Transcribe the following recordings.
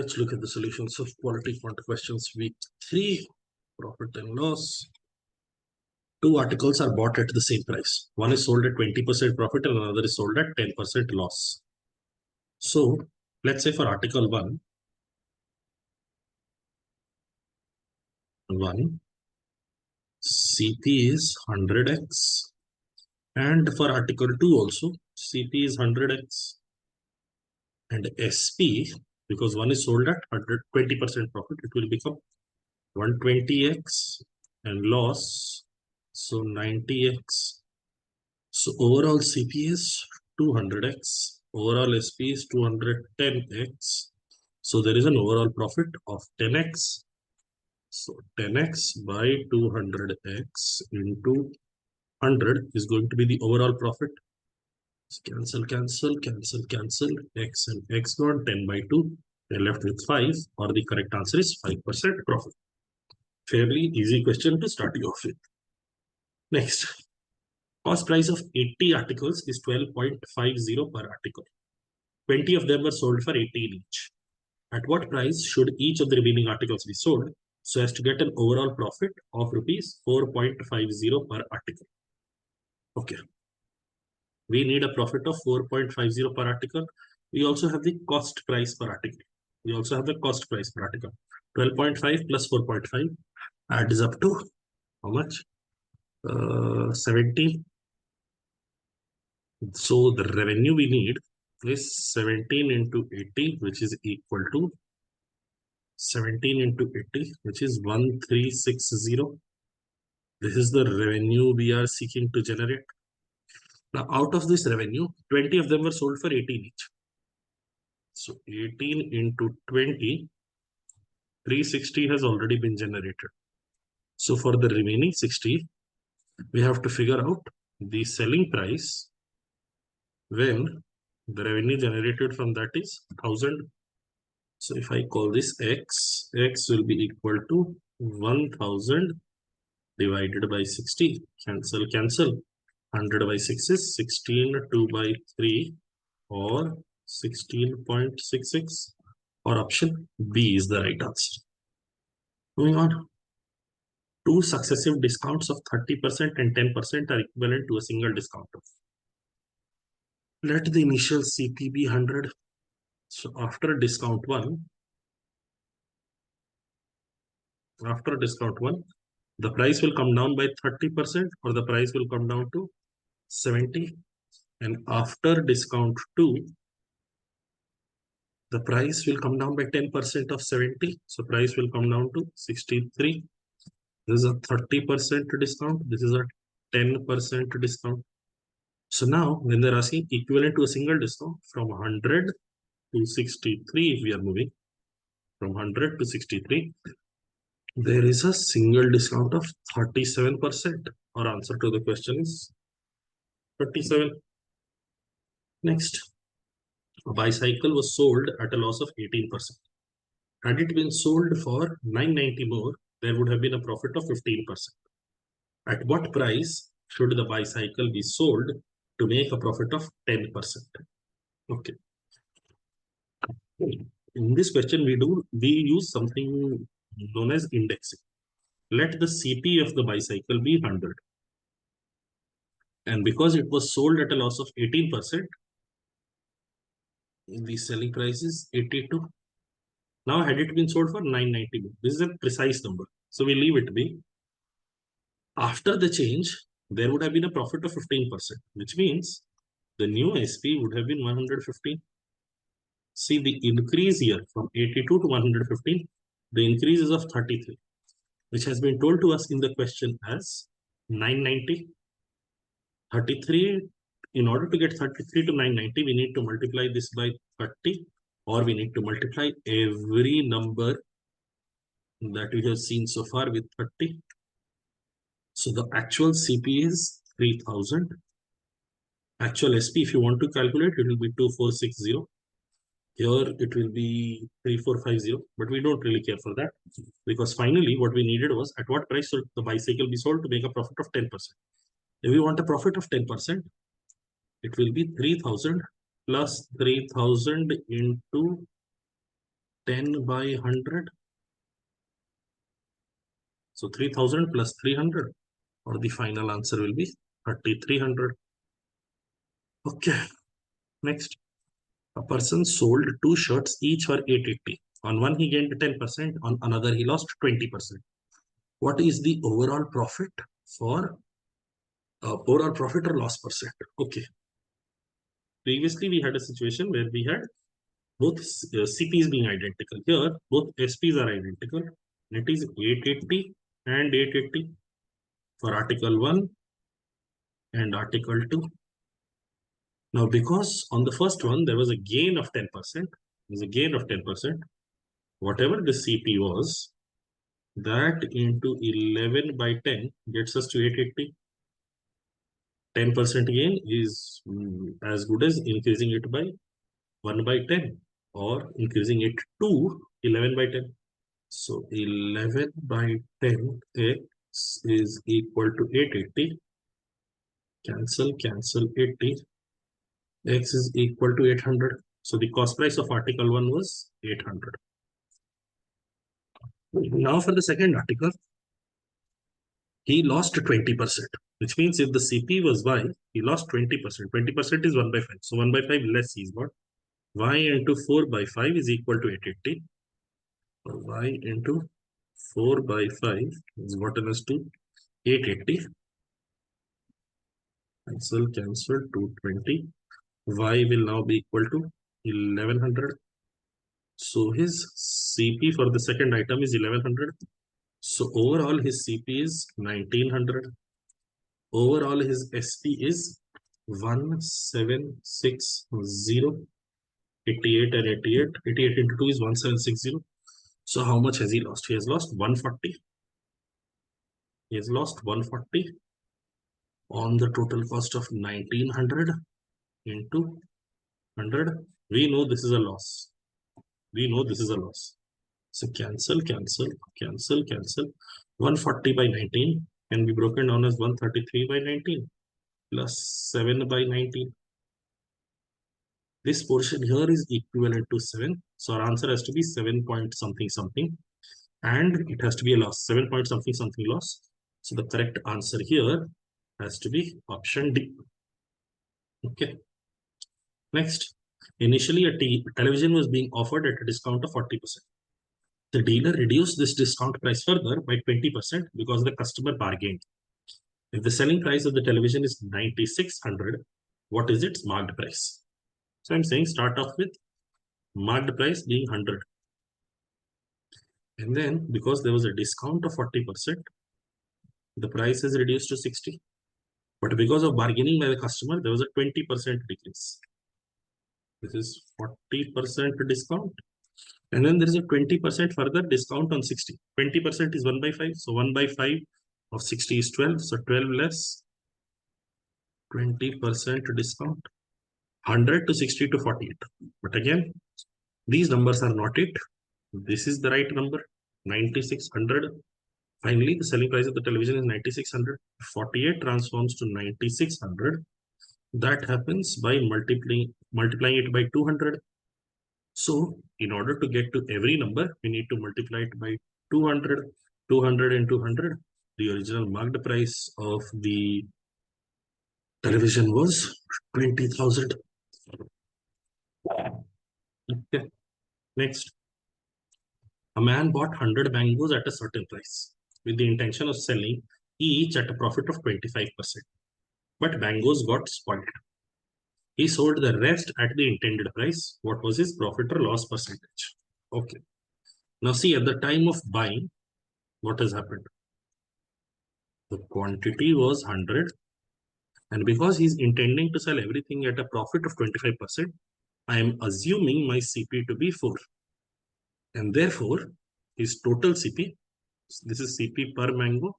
Let's look at the solutions of quality quant questions week 3. Profit and loss. Two articles are bought at the same price. One is sold at 20% profit and another is sold at 10% loss. So let's say for article 1, CP is 100x, and for article 2 also CP is 100x, and SP, because one is sold at 120% profit, it will become 120x, and loss, so 90x. So overall CP is 200x, overall SP is 210x. So there is an overall profit of 10x. So 10x by 200x into 100 is going to be the overall profit. Cancel, cancel, cancel, cancel. X and X gone, 10 by 2. They're left with 5, or the correct answer is 5% profit. Fairly easy question to start you off with. Next. Cost price of 80 articles is 12.50 per article. 20 of them were sold for 18 each. At what price should each of the remaining articles be sold so as to get an overall profit of rupees 4.50 per article? Okay. We need a profit of 4.50 per article. We also have the cost price per article. 12.5 plus 4.5 adds up to how much? 70. So the revenue we need is 17 into 80, which is equal to 17 into 80, which is 1360. This is the revenue we are seeking to generate. Now, out of this revenue, 20 of them were sold for 18 each. So 18 into 20, 360 has already been generated. So for the remaining 60, we have to figure out the selling price when the revenue generated from that is 1000. So if I call this X, X will be equal to 1000 divided by 60. Cancel, cancel. 100 by 6 is 16, 2 by 3 or 16.66, or option B is the right answer. Moving on. Two successive discounts of 30% and 10% are equivalent to a single discount of. Let the initial CP be 100. So after discount 1, the price will come down by 30% or the price will come down to 70. And after discount 2, the price will come down by 10% of 70. So price will come down to 63. This is a 30% discount. This is a 10% discount. So now when they're asking equivalent to a single discount from 100 to 63, if we are moving from 100 to 63, there is a single discount of 37%. Our answer to the question is 37. Next, a bicycle was sold at a loss of 18%. Had it been sold for 990 more, there would have been a profit of 15%. At what price should the bicycle be sold to make a profit of 10%? Okay. In this question, we use something known as indexing. Let the CP of the bicycle be 100. And because it was sold at a loss of 18%, the selling price is 82. Now, had it been sold for 990, this is a precise number. So we leave it be. After the change, there would have been a profit of 15%, which means the new SP would have been 115. See the increase here from 82 to 115, the increase is of 33, which has been told to us in the question as 990. 33, in order to get 33 to 990, we need to multiply this by 30, or we need to multiply every number that we have seen so far with 30. So the actual CP is 3000. Actual SP, if you want to calculate, it will be 2460. Here it will be 3450, but we don't really care for that, because finally what we needed was at what price should the bicycle be sold to make a profit of 10%. If we want a profit of 10%, it will be 3000 plus 3000 into 10 by 100. So 3000 plus 300, or the final answer will be 3300. Okay, next. A person sold two shirts each for 880. On one he gained 10%, on another he lost 20%. What is the overall profit for overall profit or loss percent? Okay. Previously we had a situation where we had both CPs being identical. Here both SPs are identical. It is 880 and 880 for article 1 and article 2. Now, because on the first one there was a gain of 10%, there's a gain of 10%, whatever the CP was, that into 11 by 10 gets us to 880. 10% gain is as good as increasing it by 1 by 10 or increasing it to 11 by 10. So 11 by 10 x is equal to 880. Cancel 80. X is equal to 800. So the cost price of article 1 was 800. Now for the second article, he lost 20%, which means if the CP was Y, he lost 20%. 20% is 1 by 5. So 1 by 5 less he's got. Y into 4 by 5 is equal to 880. Y into 4 by 5 is gotten us to 880. Cancel 220. Y will now be equal to 1100. So his CP for the second item is 1100. So overall his CP is 1900. Overall his SP is 1760. 88 and 88. 88 into 2 is 1760. So how much has he lost? He has lost 140. He has lost 140 on the total cost of 1900 into 100. We know this is a loss. We know this is a loss. So cancel. 140 by 19 can be broken down as 133 by 19 plus 7 by 19. This portion here is equivalent to 7. So our answer has to be 7 point something something. And it has to be a loss. 7 point something something loss. So the correct answer here has to be option D. Okay. Next. Initially, a television was being offered at a discount of 40%. The dealer reduced this discount price further by 20% because the customer bargained. If the selling price of the television is 9600, what is its marked price? So I'm saying start off with marked price being 100. And then because there was a discount of 40%, the price is reduced to 60. But because of bargaining by the customer, there was a 20% decrease. This is 40% discount. And then there is a 20% further discount on 60. 20% is 1 by 5. So 1 by 5 of 60 is 12. So 12 less 20% discount. 100 to 60 to 48. But again, these numbers are not it. This is the right number. 9600. Finally, the selling price of the television is 9600. 48 transforms to 9600. That happens by multiplying it by 200. So in order to get to every number, we need to multiply it by 200, 200 and 200. The original marked price of the television was 20,000. Okay. Next. A man bought 100 mangoes at a certain price with the intention of selling each at a profit of 25%. But mangoes got spoiled. He sold the rest at the intended price. What was his profit or loss percentage? Okay. Now see, at the time of buying, what has happened? The quantity was 100. And because he's intending to sell everything at a profit of 25%, I am assuming my CP to be 4. And therefore, his total CP, this is CP per mango.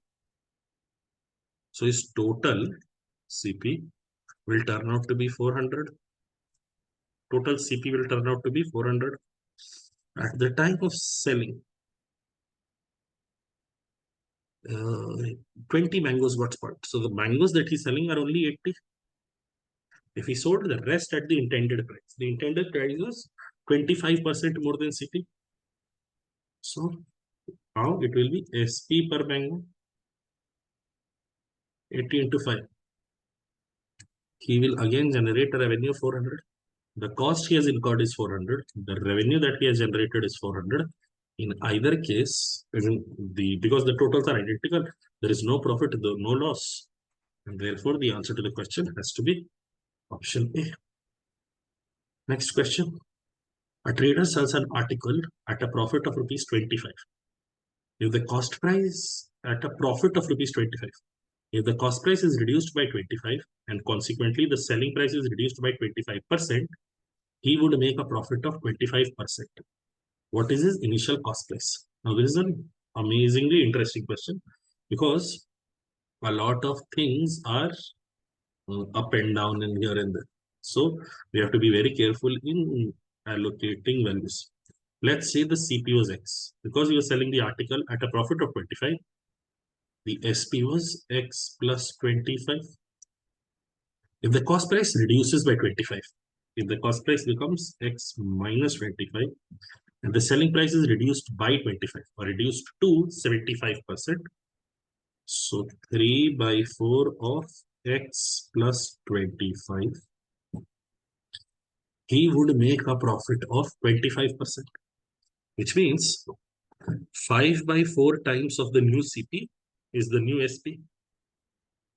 So his total CP will turn out to be 400. Total CP will turn out to be 400. At the time of selling, 20 mangoes got spoiled. So the mangoes that he's selling are only 80. If he sold the rest at the intended price was 25% more than CP. So how it will be SP per mango 80 into 5. He will again generate a revenue of 400. The cost he has incurred is 400. The revenue that he has generated is 400. In either case, because the totals are identical, there is no profit, no loss. And therefore, the answer to the question has to be option A. Next question. A trader sells an article at a profit of rupees 25. If the cost price at a profit of rupees 25, if the cost price is reduced by 25 and consequently the selling price is reduced by 25%, he would make a profit of 25%. What is his initial cost price? Now, this is an amazingly interesting question because a lot of things are up and down and here and there. So we have to be very careful in allocating values. Let's say the CP was X. Because you are selling the article at a profit of 25, the SP was X plus 25. If the cost price reduces by 25, if the cost price becomes X minus 25, and the selling price is reduced by 25 or reduced to 75%, so 3 by 4 of X plus 25, he would make a profit of 25%, which means 5 by 4 times of the new CP is the new SP.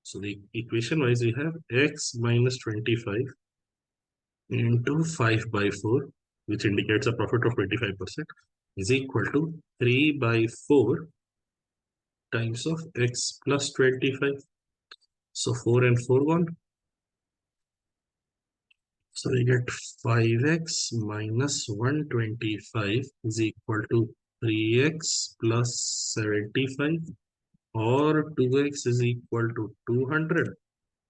So the equation wise, we have X minus 25 into 5 by 4, which indicates a profit of 25%, is equal to 3 by 4 times of X plus 25. So 4 and 4 1. So we get 5x minus 125 is equal to 3x plus 75, or 2x is equal to 200,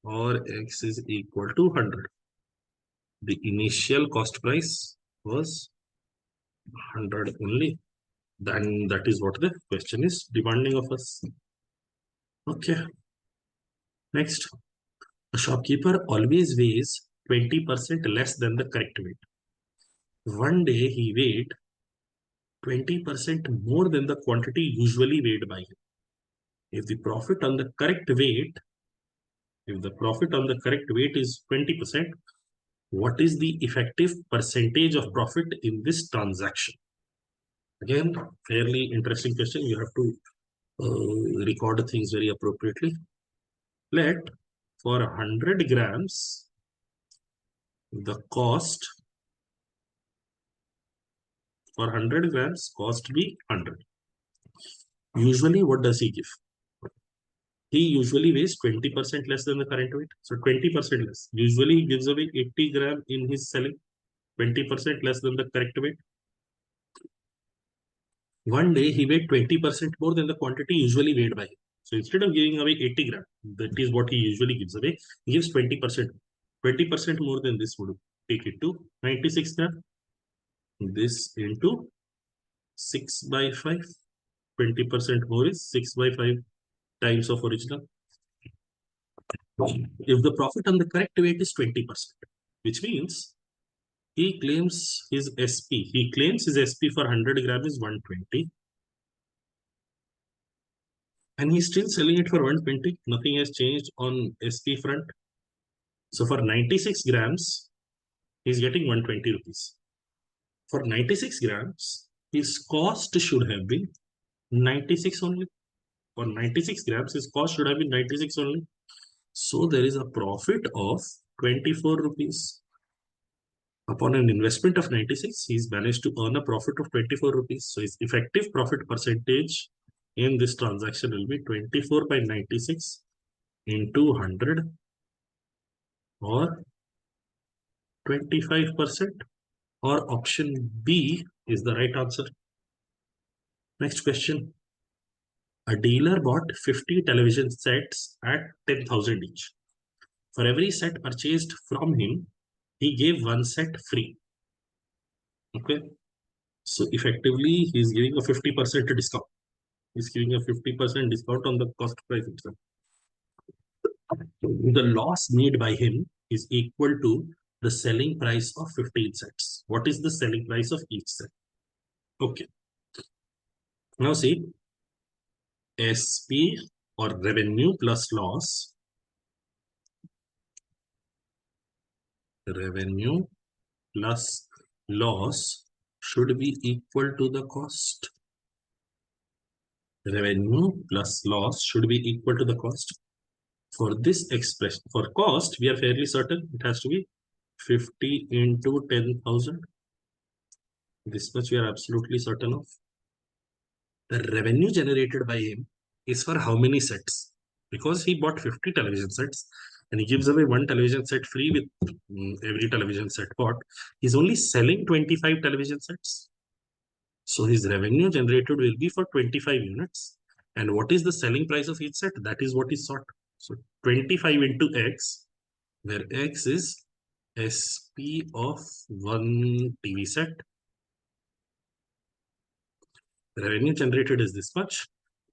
or x is equal to 100. The initial cost price was 100 only. Then that is what the question is demanding of us. Okay. Next, a shopkeeper always weighs 20% less than the correct weight. One day he weighed 20% more than the quantity usually weighed by him. If the profit on the correct weight, is 20%, what is the effective percentage of profit in this transaction? Again, fairly interesting question. You have to record things very appropriately. Let for 100 grams, the cost for 100 grams cost be 100. Usually, what does he give? He usually weighs 20% less than the current weight. So 20% less. Usually he gives away 80 gram in his selling, 20% less than the correct weight. One day he weighed 20% more than the quantity usually weighed by him. So instead of giving away 80 gram, that is what he usually gives away, he gives 20%. 20% more than this would take it to 96 gram. This into 6 by 5. 20% more is 6 by 5 times of original. If the profit on the correct weight is 20%, which means he claims his SP. He claims his SP for 100 gram is 120. And he's still selling it for 120. Nothing has changed on SP front. So for 96 grams, he's getting 120 rupees. For 96 grams, his cost should have been 96 only. For 96 grams, his cost should have been 96 only. So there is a profit of 24 rupees. Upon an investment of 96, he's managed to earn a profit of 24 rupees. So his effective profit percentage in this transaction will be 24 by 96 into 100, or 25%, or option B is the right answer. Next question. A dealer bought 50 television sets at 10,000 each. For every set purchased from him, he gave one set free. Okay. So effectively, he's giving a 50% discount. He's giving a 50% discount on the cost price itself. The loss made by him is equal to the selling price of 15 sets. What is the selling price of each set? Okay. Now see, SP or revenue plus loss, revenue plus loss should be equal to the cost. Revenue plus loss should be equal to the cost. For this expression, for cost, we are fairly certain it has to be 50 into 10,000. This much we are absolutely certain of. The revenue generated by him is for how many sets? Because he bought 50 television sets and he gives away one television set free with every television set bought. He's only selling 25 television sets. So his revenue generated will be for 25 units. And what is the selling price of each set? That is what is sought. So 25 into X, where X is SP of one TV set. Revenue generated is this much.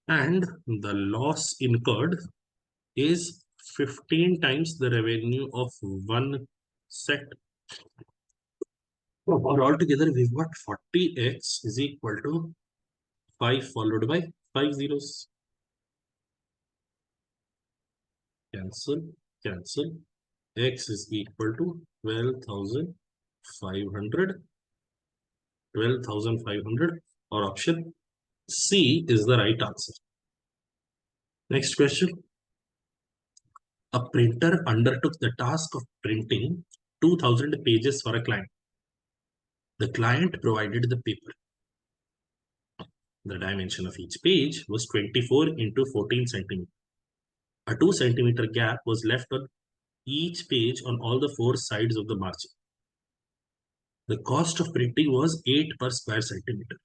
And the loss incurred is 15 times the revenue of one set. Or altogether, we've got 40x is equal to 5 followed by 5 zeros. Cancel, cancel. X is equal to 12,500. 12,500, or option C is the right answer. Next question. A printer undertook the task of printing 2,000 pages for a client. The client provided the paper. The dimension of each page was 24 into 14 centimeters. A 2 centimeter gap was left on each page on all the 4 sides of the margin. The cost of printing was 8 per square centimeter.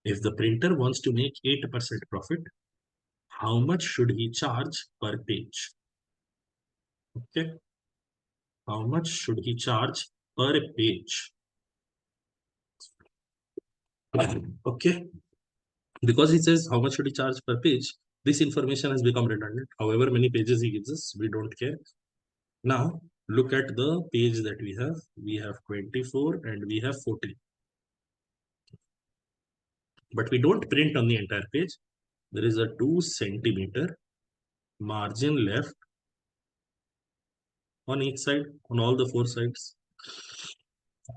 If the printer wants to make 8% profit, how much should he charge per page? Okay. How much should he charge per page? Okay. Because he says how much should he charge per page, this information has become redundant. However many pages he gives us, we don't care. Now, look at the page that we have. We have 24 and we have 14. But we don't print on the entire page. There is a 2 centimeter margin left on each side, on all the 4 sides.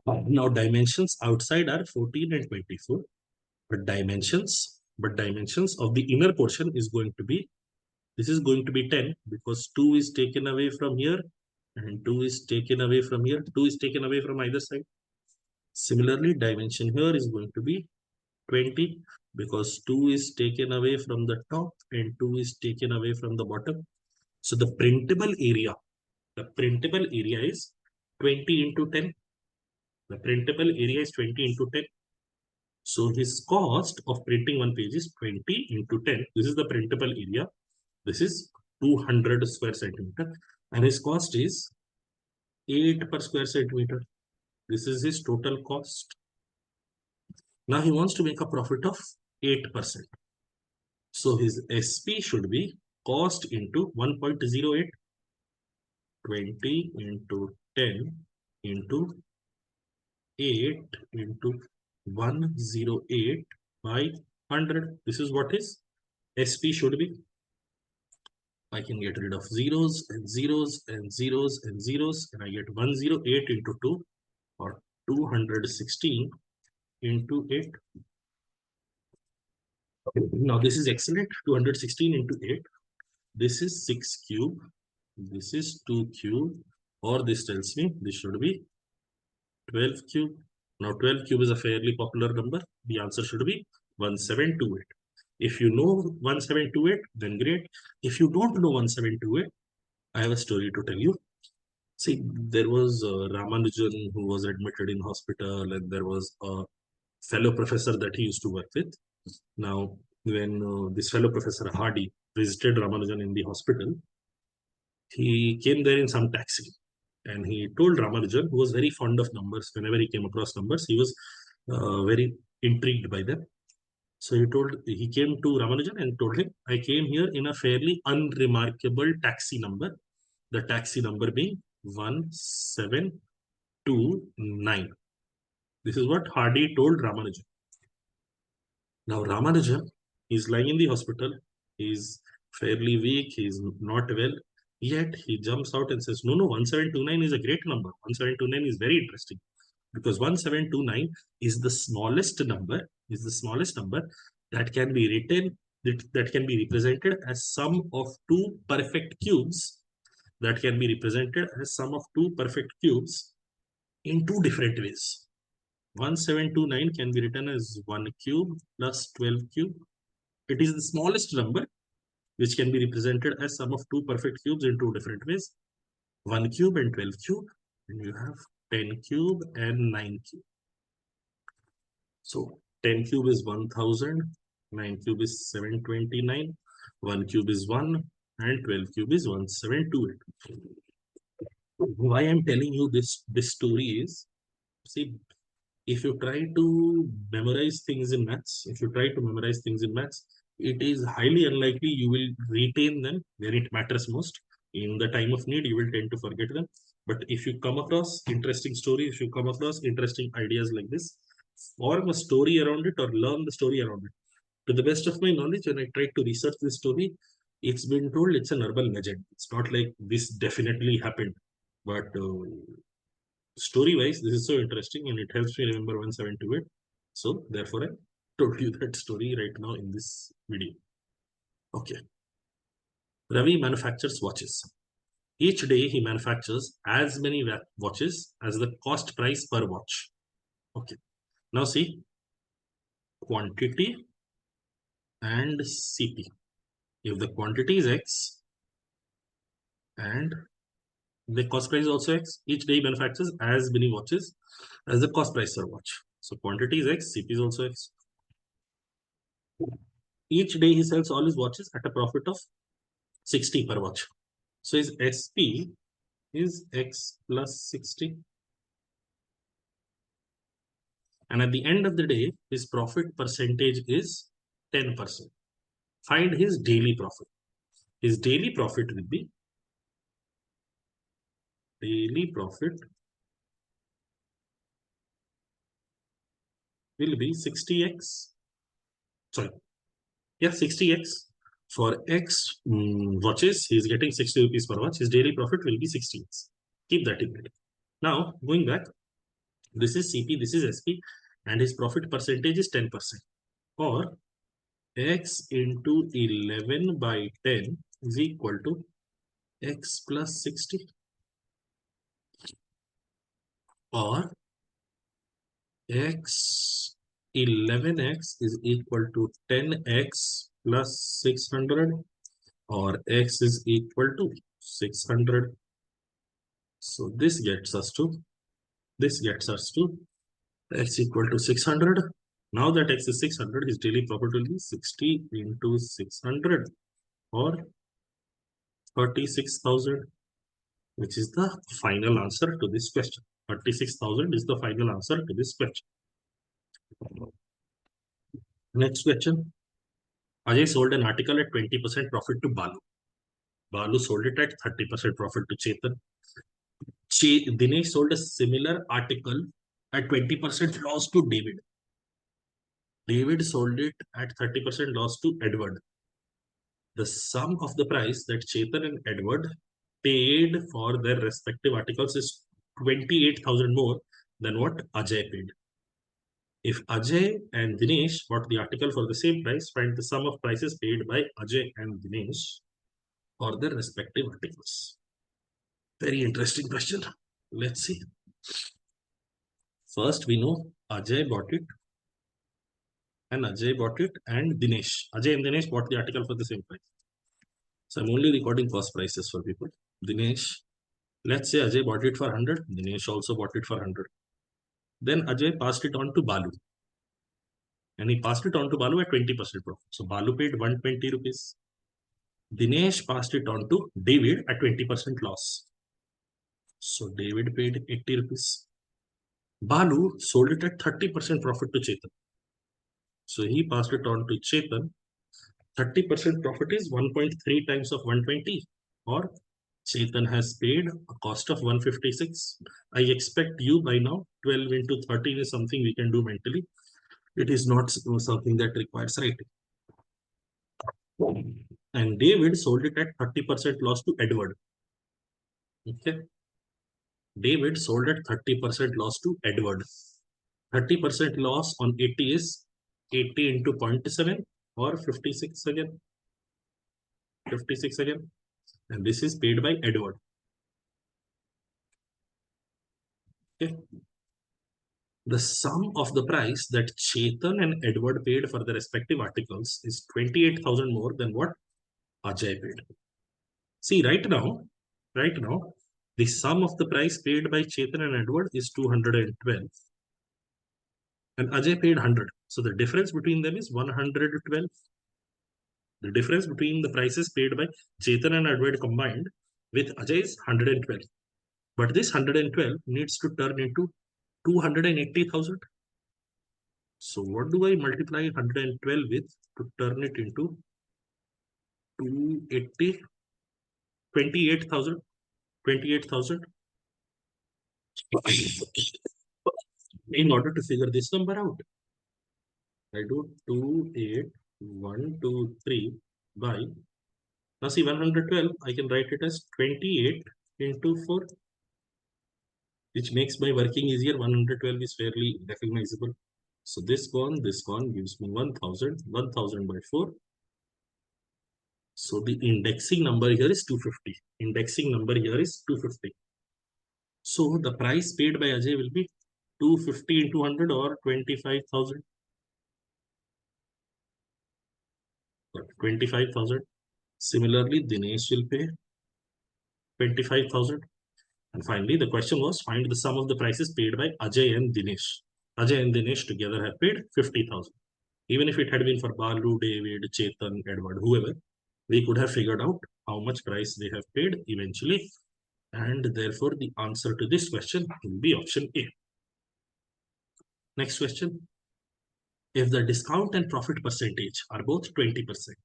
Now, dimensions outside are 14 and 24. But dimensions of the inner portion is going to be, this is going to be 10 because 2 is taken away from here and 2 is taken away from here. 2 is taken away from either side. Similarly, dimension here is going to be 20 because 2 is taken away from the top and 2 is taken away from the bottom. So the printable area is 20 into 10. The printable area is 20 into 10. So his cost of printing one page is 20 into 10. This is the printable area. This is 200 square centimeter. And his cost is 8 per square centimeter. This is his total cost. Now he wants to make a profit of 8%. So his SP should be cost into 1.08. 20 into 10 into 8 into 108 by 100. This is what his SP should be. I can get rid of zeros and zeros and zeros and zeros, and I get 108 into 2 or 216 into 8. Now this is excellent. 216 into 8. This is 6 cube. This is 2 cube, or this tells me this should be 12 cube. Now 12 cube is a fairly popular number. The answer should be 1728. If you know 1728, then great. If you don't know 1728, I have a story to tell you. See, there was Ramanujan who was admitted in hospital, and there was a fellow professor that he used to work with. Now, when this fellow professor Hardy visited Ramanujan in the hospital, he came there in some taxi and he told Ramanujan, who was very fond of numbers, whenever he came across numbers, he was very intrigued by them. So he came to Ramanujan and told him, I came here in a fairly unremarkable taxi number, the taxi number being 1729. This is what Hardy told Ramanujan. Now Ramanujan is lying in the hospital. He's fairly weak. He's not well. Yet he jumps out and says, "No, no, 1729 is a great number. 1729 is very interesting because 1729 is the smallest number. Is the smallest number that can be written that can be represented as sum of two perfect cubes. That can be represented as sum of two perfect cubes in two different ways. 1729 can be written as 1 cube plus 12 cube. It is the smallest number which can be represented as sum of two perfect cubes in two different ways. 1 cube and 12 cube. And you have 10 cube and 9 cube. So 10 cube is 1000, 9 cube is 729, 1 cube is 1, and 12 cube is 1728. Why I'm telling you this story is, see, if you try to memorize things in maths, it is highly unlikely you will retain them where it matters most. In the time of need, you will tend to forget them. But if you come across interesting stories, if you come across interesting ideas like this, form a story around it or learn the story around it. To the best of my knowledge, when I tried to research this story, it's been told it's an urban legend. It's not like this definitely happened. But story wise, this is so interesting and it helps me remember 1728. So, therefore, I told you that story right now in this video. Okay. Ravi manufactures watches. Each day he manufactures as many watches as the cost price per watch. Okay. Now see, quantity and CP. If the quantity is X and the cost price is also X, each day he manufactures as many watches as the cost price per watch. So quantity is X, CP is also X. Each day he sells all his watches at a profit of 60 per watch. So his SP is X plus 60. And at the end of the day, his profit percentage is 10%. Find his daily profit. His daily profit will be daily profit will be 60x. Sorry, yeah, 60x. For X watches, he is getting 60 rupees per watch. His daily profit will be 60x. Keep that in mind. Now, going back, this is CP, this is SP, and his profit percentage is 10%. Or X into 11 by 10 is equal to X plus 60. Or X 11x is equal to 10x plus 600, or X is equal to 600. So this gets us to X equal to 600. Now that X is 600, his daily profit will be 60 into 600 or 36,000, which is the final answer to this question. 36,000 is the final answer to this question. Next question. Ajay sold an article at 20% profit to Balu. Balu sold it at 30% profit to Chetan. Dinesh sold a similar article at 20% loss to David. David sold it at 30% loss to Edward. The sum of the price that Chetan and Edward paid for their respective articles is 28,000 more than what Ajay paid. If Ajay and Dinesh bought the article for the same price, find the sum of prices paid by Ajay and Dinesh for their respective articles. Very interesting question. Let's see. First, we know Ajay bought it and Dinesh. Ajay and Dinesh bought the article for the same price. So I'm only recording cost prices for people. Dinesh, let's say Ajay bought it for 100. Dinesh also bought it for 100. Then Ajay passed it on to Balu. And he passed it on to Balu at 20% profit. So Balu paid 120 rupees. Dinesh passed it on to David at 20% loss. So David paid 80 rupees. Balu sold it at 30% profit to Chetan. So he passed it on to Chetan. 30% profit is 1.3 times of 120, or Chetan has paid a cost of 156. I expect you by now 12 into 13 is something we can do mentally. It is not something that requires writing. And David sold it at 30% loss to Edward. Okay. David sold at 30% loss to Edward. 30% loss on 80 is 80 into 0.7 or 56 again. 56 again. And this is paid by Edward. Okay. The sum of the price that Chetan and Edward paid for the respective articles is 28,000 more than what Ajay paid. See, right now, the sum of the price paid by Chetan and Edward is 212 and Ajay paid 100. So the difference between them is 112. The difference between the prices paid by Chetan and Edward combined with Ajay is 112. But this 112 needs to turn into 280,000. So what do I multiply 112 with to turn it into 280, 28,000? 28,000. In order to figure this number out, I do 28123 by, now see 112, I can write it as 28 into 4, which makes my working easier. 112 is fairly recognizable. So this gone gives me 1000, 1000 by 4. So the indexing number here is 250. Indexing number here is 250. So the price paid by Ajay will be 250 into 100 or 25,000. 25,000. Similarly, Dinesh will pay 25,000. And finally, the question was find the sum of the prices paid by Ajay and Dinesh. Ajay and Dinesh together have paid 50,000. Even if it had been for Balu, David, Chetan, Edward, whoever, we could have figured out how much price they have paid eventually. And therefore, the answer to this question will be option A. Next question. If the discount and profit percentage are both 20%,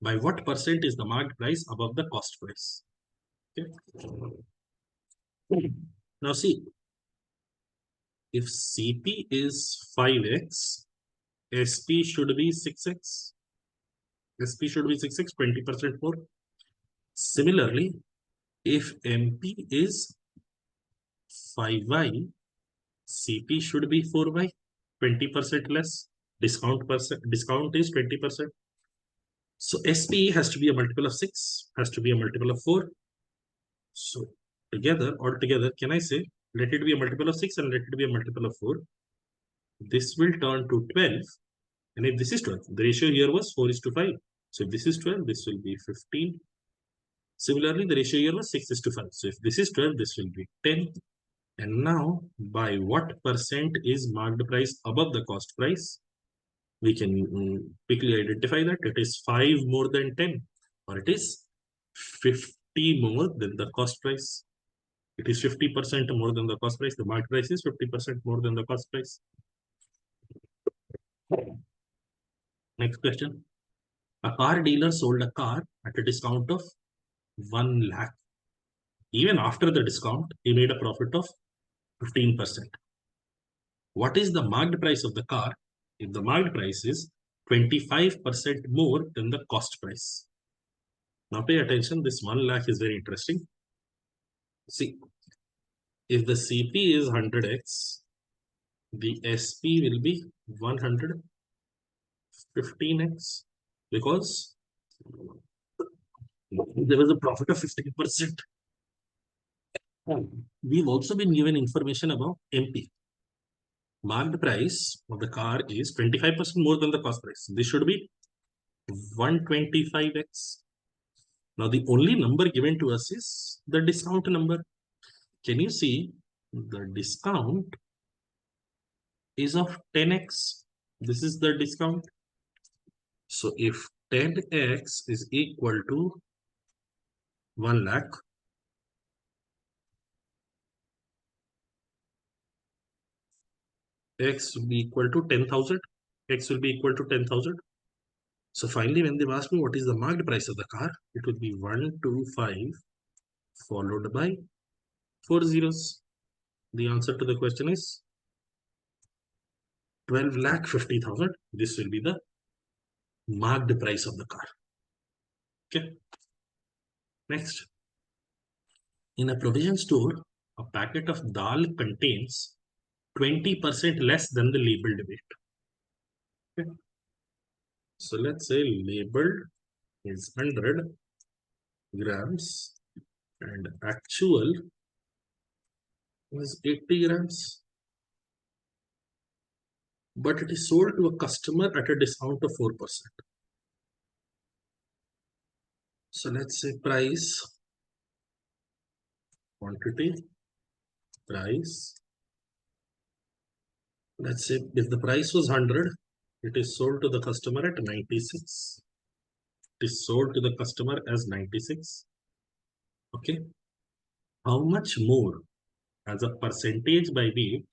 by what percent is the marked price above the cost price? Okay. Now see, if CP is 5x, SP should be 6x. SP should be 6x, 20% more. Similarly, if MP is 5y, CP should be 4y, 20% less. Discount is 20%. So SP has to be a multiple of 6, has to be a multiple of 4. So altogether, can I say, let it be a multiple of 6 and let it be a multiple of 4. This will turn to 12. And if this is 12, the ratio here was 4:5. So if this is 12, this will be 15. Similarly, the ratio here was 6:5. So if this is 12, this will be 10. And now, by what percent is marked price above the cost price? We can quickly identify that it is 5 more than 10, or it is 50 more than the cost price. It is 50% more than the cost price. The market price is 50% more than the cost price. Next question. A car dealer sold a car at a discount of 1 lakh. Even after the discount, he made a profit of 15%. What is the marked price of the car if the marked price is 25% more than the cost price? Now pay attention, this 1 lakh is very interesting. See, if the CP is 100x, the SP will be 115x because there was a profit of 15%. We've also been given information about MP. Marked price of the car is 25% more than the cost price. This should be 125x. Now the only number given to us is the discount number. Can you see the discount is of 10x? This is the discount. So if 10x is equal to 1 lakh, x will be equal to 10,000. X will be equal to 10,000. So finally, when they ask me what is the marked price of the car, it would be 125 followed by 4 zeros. The answer to the question is 12,50,000. This will be the marked price of the car. Okay. Next, in a provision store, a packet of dal contains 20% less than the labeled weight. Okay. So let's say labeled is 100 grams and actual is 80 grams, but it is sold to a customer at a discount of 4%. So let's say price, quantity, price. Let's say if the price was 100, it is sold to the customer at 96. It is sold to the customer as 96. Okay. How much more as a percentage by weight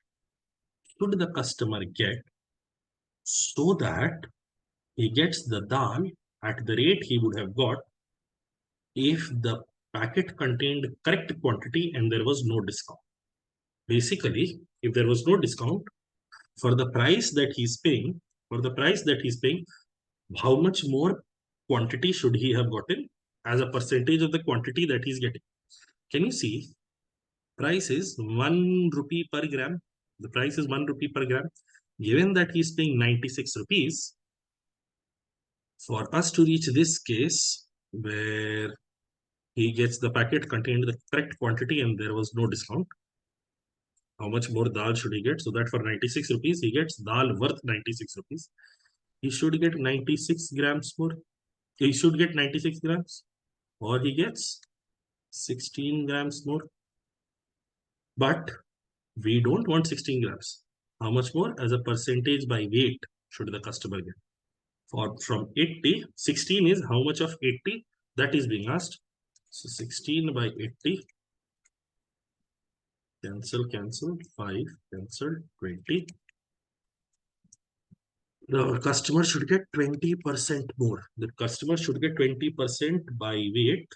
should the customer get so that he gets the dal at the rate he would have got if the packet contained correct quantity and there was no discount? Basically, if there was no discount, for the price that he's paying, how much more quantity should he have gotten as a percentage of the quantity that he's getting? Can you see? Price is 1 rupee per gram. The price is 1 rupee per gram. Given that he's paying 96 rupees, for us to reach this case where he gets the packet contained the correct quantity and there was no discount, how much more dal should he get? So that for 96 rupees, he gets dal worth 96 rupees. He should get 96 grams more. He should get 96 grams or he gets 16 grams more. But we don't want 16 grams. How much more as a percentage by weight should the customer get? For from 80, 16 is how much of 80 that is being asked. So 16 by 80, cancel, 5, cancel, 20. The customer should get 20% more. The customer should get 20% by weight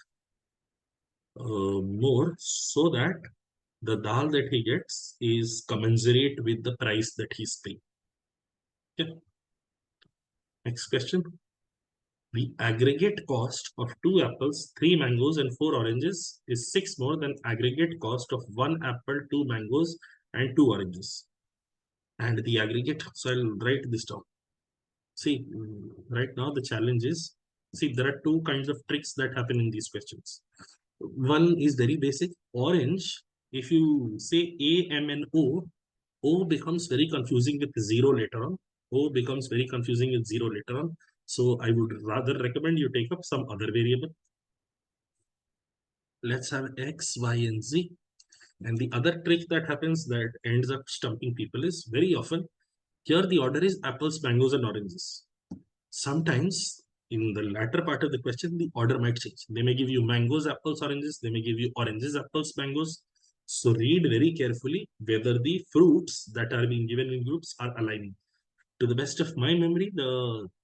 more so that the dal that he gets is commensurate with the price that he's paying. Okay. Next question. The aggregate cost of 2 apples, 3 mangoes, and 4 oranges is 6 more than aggregate cost of 1 apple, 2 mangoes, and 2 oranges. And the aggregate, so I'll write this down. See, right now the challenge is, see, there are 2 kinds of tricks that happen in these questions. One is very basic. Orange, if you say A, M, and O becomes very confusing with 0 later on. O becomes very confusing with 0 later on. So I would rather recommend you take up some other variable. Let's have X, Y, and Z. And the other trick that happens that ends up stumping people is very often, here the order is apples, mangoes, and oranges. Sometimes in the latter part of the question, the order might change. They may give you mangoes, apples, oranges. They may give you oranges, apples, mangoes. So read very carefully whether the fruits that are being given in groups are aligning. To the best of my memory,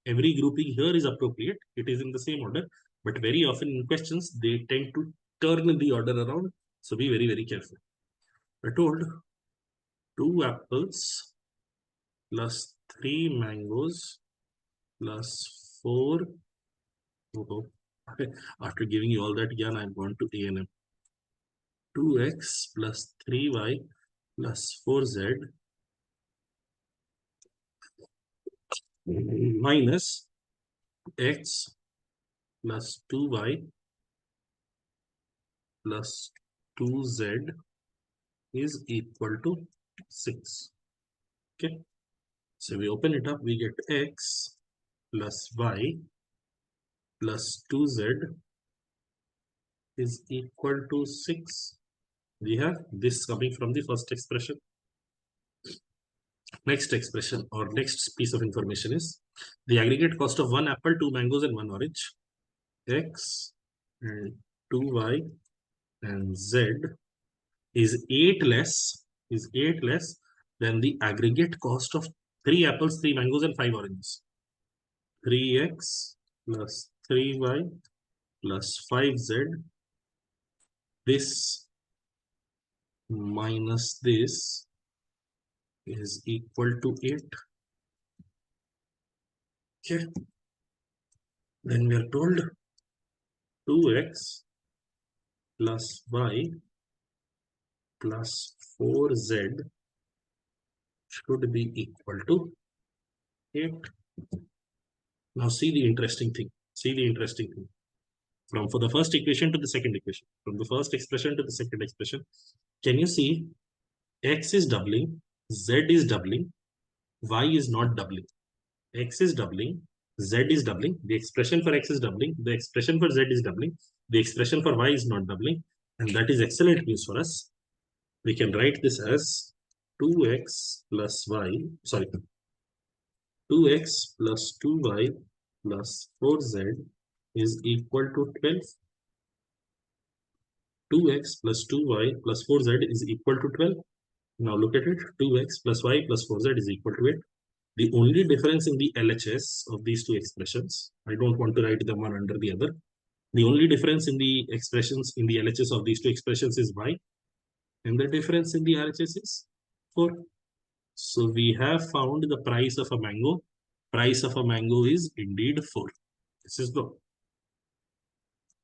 every grouping here is appropriate. It is in the same order, but very often in questions, they tend to turn the order around. So be very, very careful. We're told 2 apples plus 3 mangoes plus 4. Oh, after giving you all that again, I'm going to A&M. 2x plus 3y plus 4z minus x plus 2y plus 2z is equal to 6. Okay. So we open it up, we get x plus y plus 2z is equal to 6. We have this coming from the first expression. Next expression or next piece of information is the aggregate cost of 1 apple, 2 mangoes, and 1 orange. X and 2y and z is 8 less than the aggregate cost of 3 apples, 3 mangoes, and 5 oranges. 3x plus 3y plus 5z. This minus this is equal to 8. Okay. Then we are told 2x plus y plus 4z should be equal to 8. Now see the interesting thing. See the interesting thing. From for the first equation to the second equation, from the first expression to the second expression, can you see x is doubling, z is doubling, y is not doubling. X is doubling, z is doubling, the expression for x is doubling, the expression for z is doubling, the expression for y is not doubling, and that is excellent news for us. We can write this as 2x plus y, sorry, 2x plus 2y plus 4z is equal to 12. 2x plus 2y plus 4z is equal to 12. Now look at it, 2x plus y plus 4z is equal to 8. The only difference in the LHS of these two expressions, I don't want to write them one under the other. The only difference in the expressions in the LHS of these two expressions is y, and the difference in the RHS is 4. So we have found the price of a mango. Price of a mango is indeed 4. This is the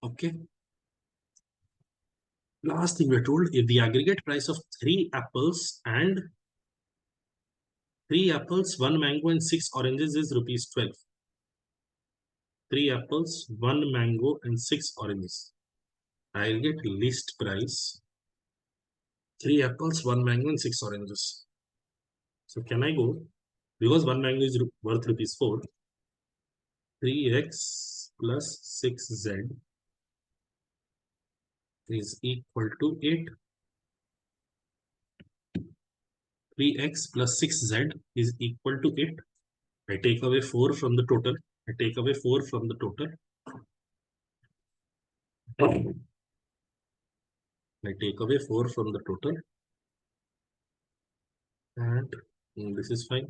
okay. Last thing we're told, if the aggregate price of 3 apples, 1 mango and 6 oranges is rupees 12. 3 apples, 1 mango and 6 oranges. I'll get list price 3 apples, 1 mango and 6 oranges. So can I go, because 1 mango is worth rupees 4, 3x plus 6z is equal to 8. 3x plus 6z is equal to 8. I take away 4 from the total. I take away 4 from the total. I take away 4 from the total. And this is fine.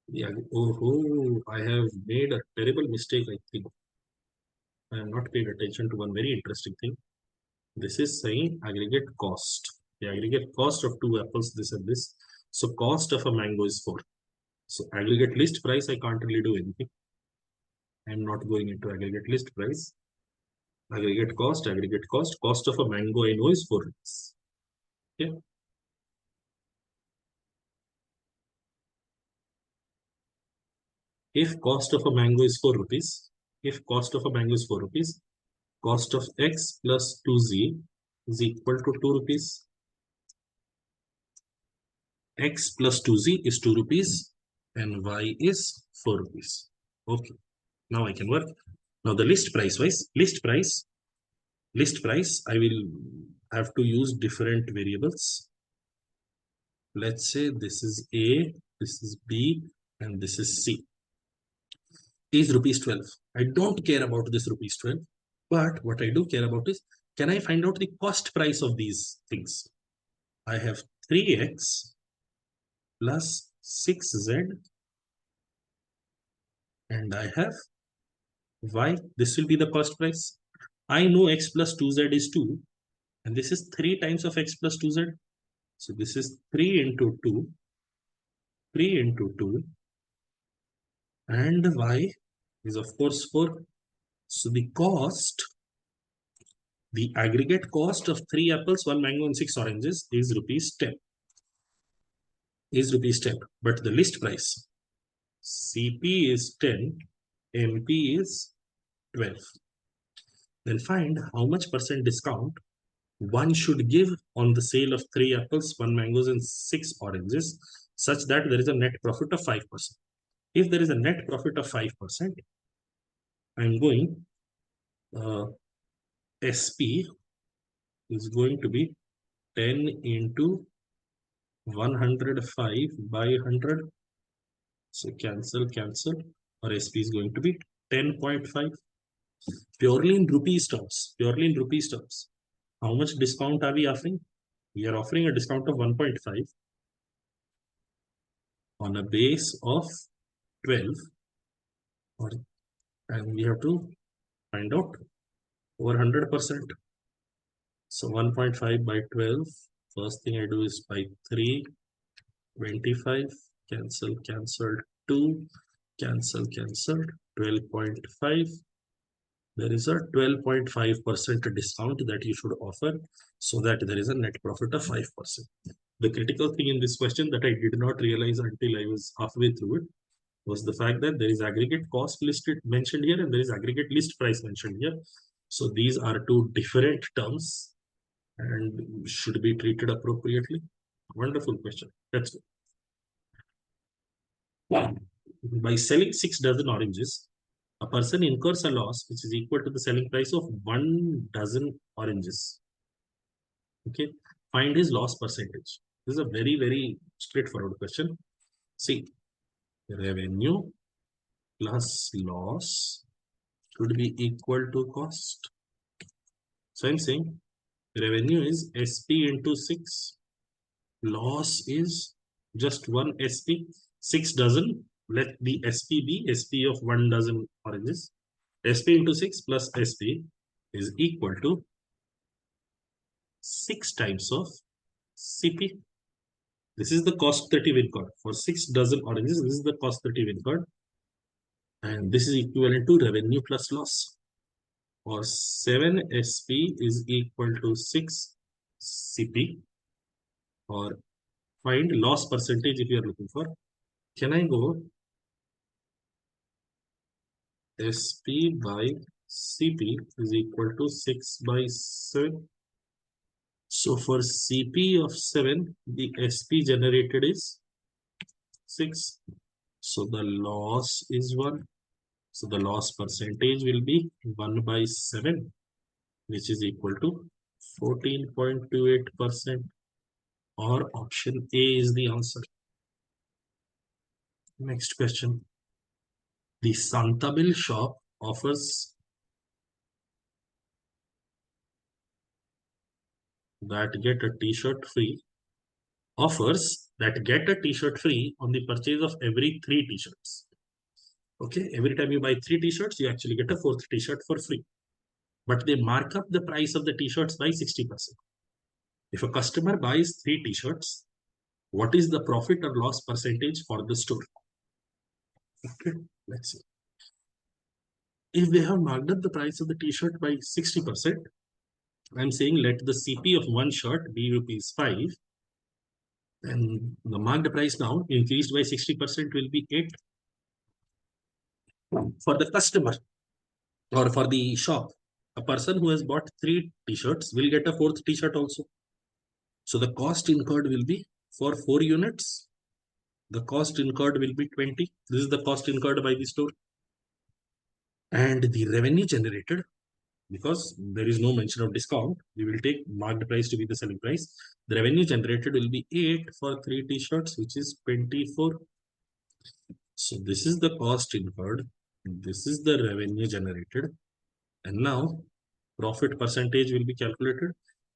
Yeah. Oh, I have made a terrible mistake, I think. I have not paid attention to one very interesting thing. This is saying aggregate cost. The aggregate cost of 2 apples, this and this. So cost of a mango is 4. So aggregate list price, I can't really do anything. I'm not going into aggregate list price. Aggregate cost of a mango I know is 4 rupees. Okay. If cost of a mango is 4 rupees, cost of x plus 2z is equal to 2 rupees. X plus 2z is 2 rupees and y is 4 rupees. Okay. Now I can work. Now the list price, I will have to use different variables. Let's say this is A, this is B, and this is C. Is rupees 12. I don't care about this rupees 12, but what I do care about is, can I find out the cost price of these things? I have 3x plus 6z and I have y. This will be the cost price. I know x plus 2z is 2 and this is 3 times of x plus 2z. So this is 3 into 2, and y is of course 4. So the aggregate cost of 3 apples, 1 mango and 6 oranges is rupees 10. But the list price, CP is 10, MP is 12. Then find how much percent discount one should give on the sale of 3 apples, 1 mangoes and 6 oranges such that there is a net profit of 5%. If there is a net profit of 5%, I'm going SP is going to be 10 into 105 by 100. So cancel, or SP is going to be 10.5. Purely in rupees terms. How much discount are we offering? We are offering a discount of 1.5 on a base of 12, and we have to find out over 100%. So 1.5 by 12. First thing I do is by 3, 25, cancel, 2. cancelled. 12.5. There is a 12.5% discount that you should offer so that there is a net profit of 5%. The critical thing in this question that I did not realize until I was halfway through it was the fact that there is aggregate cost listed mentioned here and there is aggregate list price mentioned here. So these are two different terms and should be treated appropriately. Wonderful question. That's good. By selling 6 dozen oranges, a person incurs a loss which is equal to the selling price of 1 dozen oranges. Okay, find his loss percentage. This is a very straightforward question. See, revenue plus loss should be equal to cost. So I'm saying revenue is SP into 6. Loss is just 1 SP. 6 dozen. Let the SP be SP of 1 dozen oranges. SP into 6 plus SP is equal to 6 times of CP. This is the cost that you incurred. For 6 dozen oranges, this is the cost that you incurred. And this is equivalent to revenue plus loss. For 7 SP is equal to 6 CP. Or find loss percentage if you are looking for. Can I go SP by CP is equal to 6 by 7. So for CP of 7, the SP generated is 6. So the loss is 1. So the loss percentage will be 1 by 7, which is equal to 14.28%. Or option A is the answer. Next question. The Santabil shop offers that get a t-shirt free on the purchase of every 3 t-shirts. Okay, every time you buy 3 t-shirts, you actually get a 4th t-shirt for free. But they mark up the price of the t-shirts by 60%. If a customer buys 3 t-shirts, what is the profit or loss percentage for the store? Okay, let's see. If they have marked up the price of the t-shirt by 60%, I'm saying let the CP of one shirt be rupees 5, and the marked price now increased by 60% will be 8. For the customer or for the shop, a person who has bought 3 t-shirts will get a 4th t-shirt also. So the cost incurred will be for 4 units. The cost incurred will be 20. This is the cost incurred by the store. And the revenue generated, because there is no mention of discount, we will take marked price to be the selling price. The revenue generated will be 8 for 3 t-shirts, which is 24. So this is the cost incurred. This is the revenue generated. And now profit percentage will be calculated.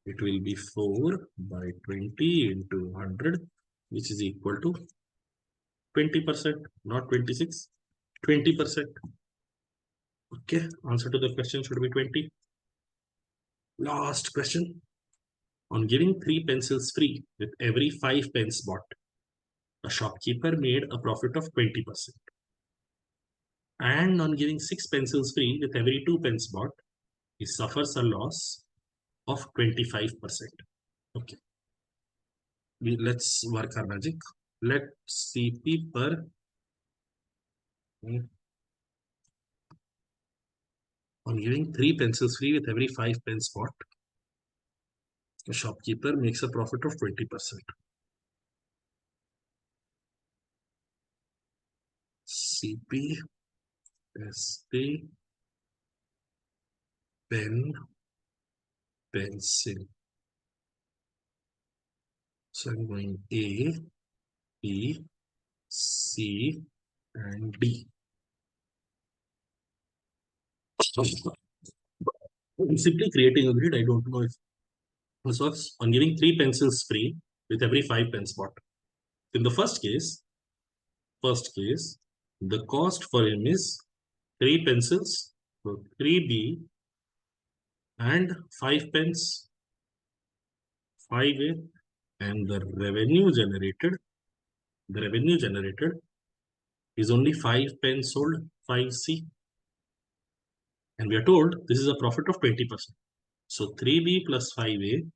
It will be 4 by 20 into 100, which is equal to 20%, not 26, 20%. Okay, answer to the question should be 20. Last question. On giving 3 pencils free with every 5 pence bought, a shopkeeper made a profit of 20%. And on giving 6 pencils free with every 2 pence bought, he suffers a loss of 25%. Okay. Let's work our magic. Let CP per on giving 3 pencils free with every 5 pence bought, the shopkeeper makes a profit of 20%. CP, SP, pen, pencil. So I'm going A, B, C, and D. I'm simply creating a grid. I don't know if this works. On giving 3 pencils free with every 5 pence bought. In the first case, the cost for him is 3 pencils, so 3B and 5 pence, 5A, and the revenue generated is only 5 pens sold, 5C. And we are told this is a profit of 20%. So 3B plus 5A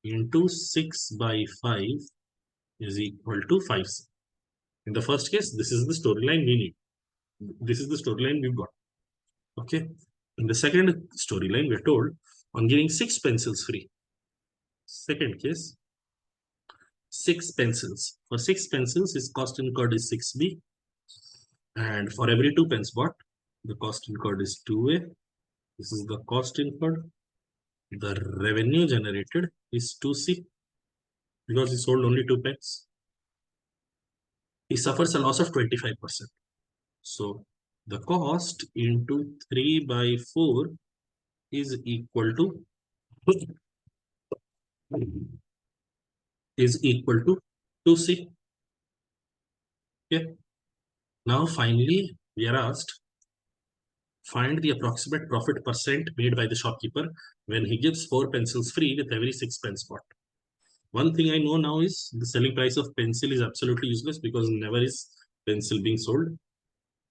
into 6 by 5 is equal to 5C. In the first case, this is the storyline we need. This is the storyline we've got. Okay. In the second storyline, we're told on giving 6 pencils free. Second case, 6 pencils. For 6 pencils, his cost incurred is 6B. And for every 2 pens bought, the cost incurred is 2A. This is the cost incurred. The revenue generated is 2C because he sold only 2 pens. He suffers a loss of 25%. So the cost into 3 by 4 is equal to 2C. Okay. Now finally we are asked, find the approximate profit percent made by the shopkeeper when he gives 4 pencils free with every 6 pens bought. One thing I know now is the selling price of pencil is absolutely useless because never is pencil being sold.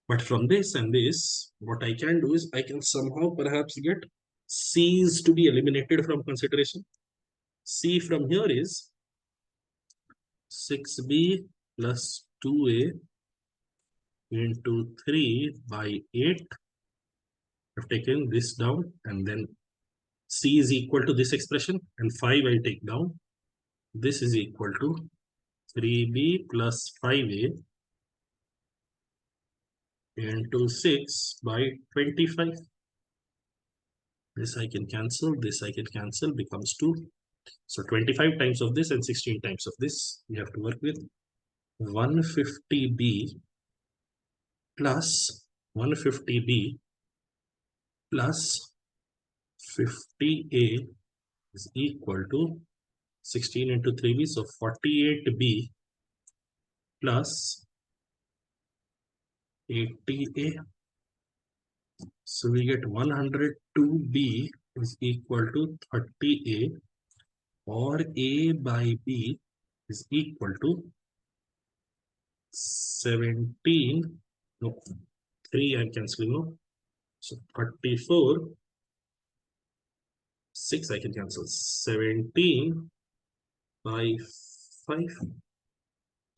But from this and this, what I can do is I can somehow perhaps get C's to be eliminated from consideration. C from here is 6B plus 2A into 3 by 8. I've taken this down and then C is equal to this expression and 5 I take down. This is equal to 3B plus 5A into 6 by 25. This I can cancel, this I can cancel, becomes 2. So 25 times of this and 16 times of this, we have to work with 150B plus 150B plus 50A is equal to 16 into 3B, so 48B plus 80A. So we get 102B is equal to 30A, or A by B is equal to 17. No, 3 I'm cancelling. No. So 34. 6 I can cancel. 17 by 5.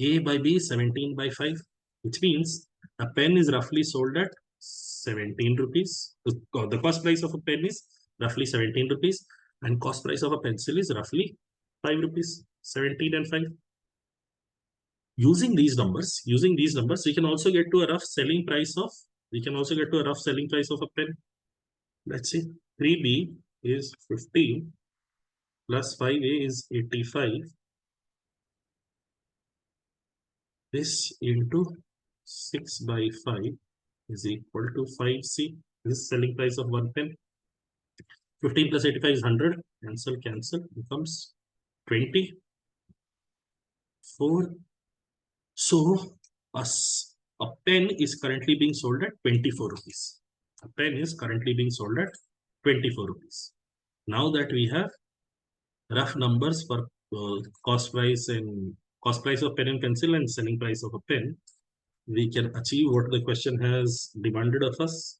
A by B, 17 by 5, which means a pen is roughly sold at 17 rupees. The cost price of a pen is roughly 17 rupees, and cost price of a pencil is roughly 5 rupees, 17 and 5. Using these numbers, we can also get to a rough selling price of, a pen. Let's see, 3B is 15 plus 5A is 85. This into 6 by 5 is equal to 5C. This is selling price of one pen. 15 plus 85 is 100. Cancel, becomes 24. So a pen is currently being sold at 24 rupees. A pen is currently being sold at 24 rupees. Now that we have rough numbers for cost price of pen and pencil and selling price of a pen, we can achieve what the question has demanded of us.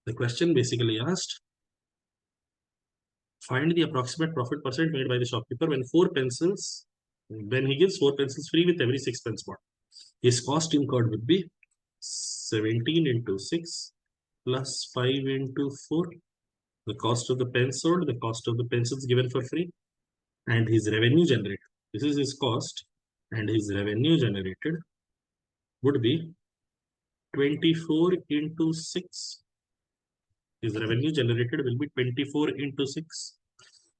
The question basically asked, find the approximate profit percent made by the shopkeeper when he gives 4 pencils free with every 6 pens bought. His cost incurred would be 17 into 6 plus 5 into 4. The cost of the pens sold, the cost of the pencils given for free, and his revenue generated. This is his cost, and his revenue generated would be 24 into 6. His revenue generated will be 24 into 6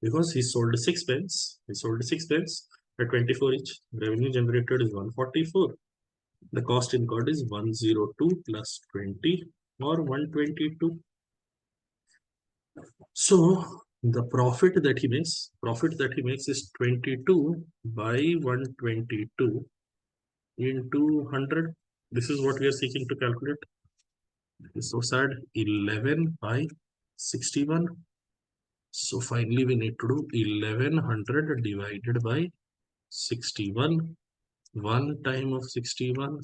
because he sold 6 pens. He sold 6 pens at 24 each. Revenue generated is 144. The cost incurred is 102 plus 20 or 122. So the profit that he makes is 22 by 122 into 100. This is what we are seeking to calculate. So sad, 11 by 61. So finally we need to do 1100 divided by 61. 1 time of 61,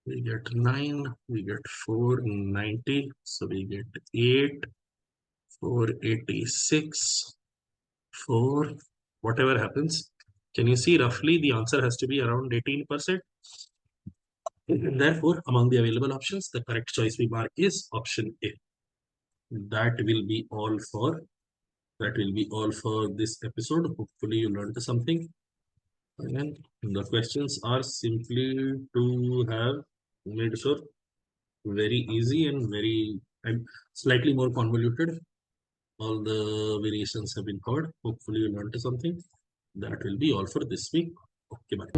we get 9, we get 490, so we get 8, 486, 4, whatever happens. Can you see roughly the answer has to be around 18%? And therefore, among the available options, the correct choice we mark is option A. That will be all for this episode. Hopefully you learned something. And the questions are simply to have made sure very easy and very and slightly more convoluted. All the variations have been covered. Hopefully you learned something. That will be all for this week. Okay, bye.